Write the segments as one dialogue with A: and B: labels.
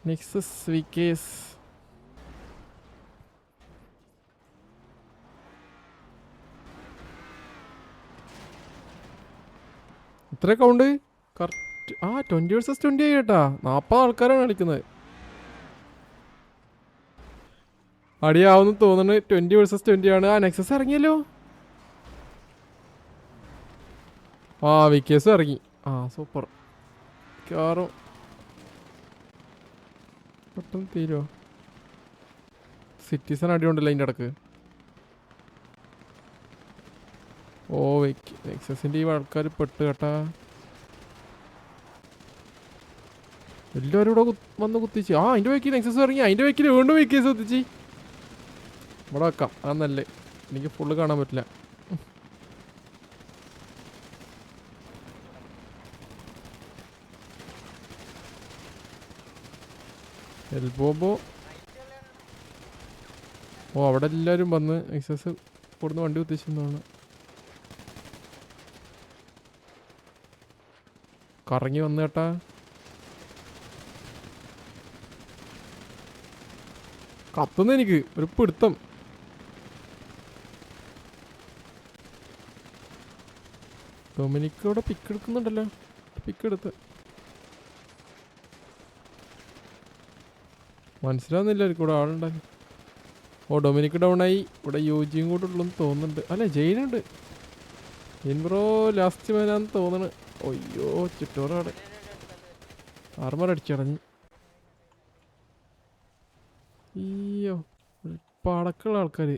A: Nexus വിക്കേസ് എത്ര count correct 20 vs 20 ആയി കേട്ടാ. 40 ആൾക്കാരാണ് കളിക്കുന്നത്. അടിയാവുന്നു തോന്നുന്നു. 20 vs 20 ആണ്. നെക്സസ് ഇറങ്ങിയല്ലോ. വിക്കേസും ഇറങ്ങി. സൂപ്പർ. കാറും പെട്ടെന്ന് തീരുമോ? സിറ്റിസൺ അടിയുണ്ടല്ലോ അതിൻ്റെ ഇടക്ക്. നെക്സസിൻ്റെ ഈ ആൾക്കാർ പെട്ട് കേട്ടാ. എല്ലാവരും ഇവിടെ വന്ന് കുത്തിച്ച്. അതിൻ്റെ വയ്ക്കിൽ നെക്സസ് ഇറങ്ങി. അതിൻ്റെ വയ്ക്കിൽ വീണ്ടും വിക്കേസ് കുത്തിച്ച്. ഇവിടെ വെക്കാം. അതൊന്നല്ലേ, എനിക്ക് ഫുള്ള് കാണാൻ പറ്റില്ല. എൽബോബോ അവിടെ എല്ലാവരും വന്ന് നെക്സസ് കൊടുന്ന് വണ്ടി കുത്തിച്ചെന്നാണ്. കറങ്ങി വന്നു കേട്ടാ. കത്തുന്നു എനിക്ക് ഒരു പിടുത്തം. ഡൊമിനിക്ക് ഇവിടെ പിക്ക് എടുക്കുന്നുണ്ടല്ലോ. പിക്ക് എടുത്ത് മനസ്സിലാവുന്നില്ല. ഇവിടെ ആളുണ്ടായി. ഡൊമിനിക്ക് ഡൗൺ ആയി. ഇവിടെ യുജിയും കൂടെ ഉള്ളെന്ന് തോന്നുന്നുണ്ട്. അല്ല, ജെയിനുണ്ട്. ജെയിൻ ബ്രോ ലാസ്റ്റ് മേനാന്ന് തോന്നണ്. അയ്യോ, ചുറ്റോറാണ്. ആർമർ അടിച്ചടഞ്ഞ്. അയ്യോ, പടക്കുള്ള ആൾക്കാര്.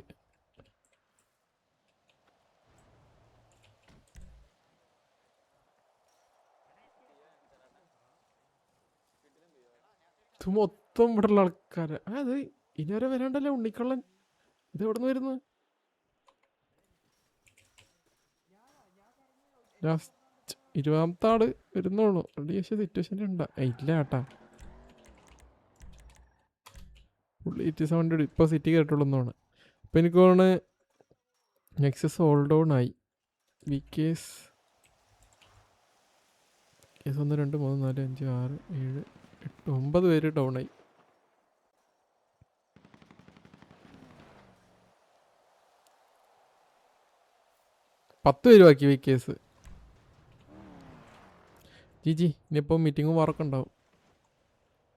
A: മൊത്തം ഇവിടെ ഉള്ള ആൾക്കാര്. അത് ഇനിവരെ വരാണ്ടല്ലോ ഉണ്ണിക്കള്ളൻ. ഇത് എവിടെ നിന്ന് വരുന്നു? ലാസ്റ്റ് 20ാമത്തെ ആള് വരുന്നുള്ളൂ. സിറ്റുവേഷൻ ഉണ്ടാ ഇല്ല കേട്ടാ. പുള്ളി 87 ഇപ്പൊ സിറ്റി കേട്ടുള്ളൂന്നാണ്. അപ്പൊ എനിക്ക് തോന്നുന്നു നെക്സസ് ഓൾ ഡൗൺ ആയി. വിക്കേസ് 1 2 3 4 5 6 7 8 9 പേര് ഡൗൺ ആയി. പത്ത് പേര് ബാക്കി വിക്കേസ്. ജി ഇനിയിപ്പോൾ മീറ്റിങ്ങും വാറൊക്കെ ഉണ്ടാവും.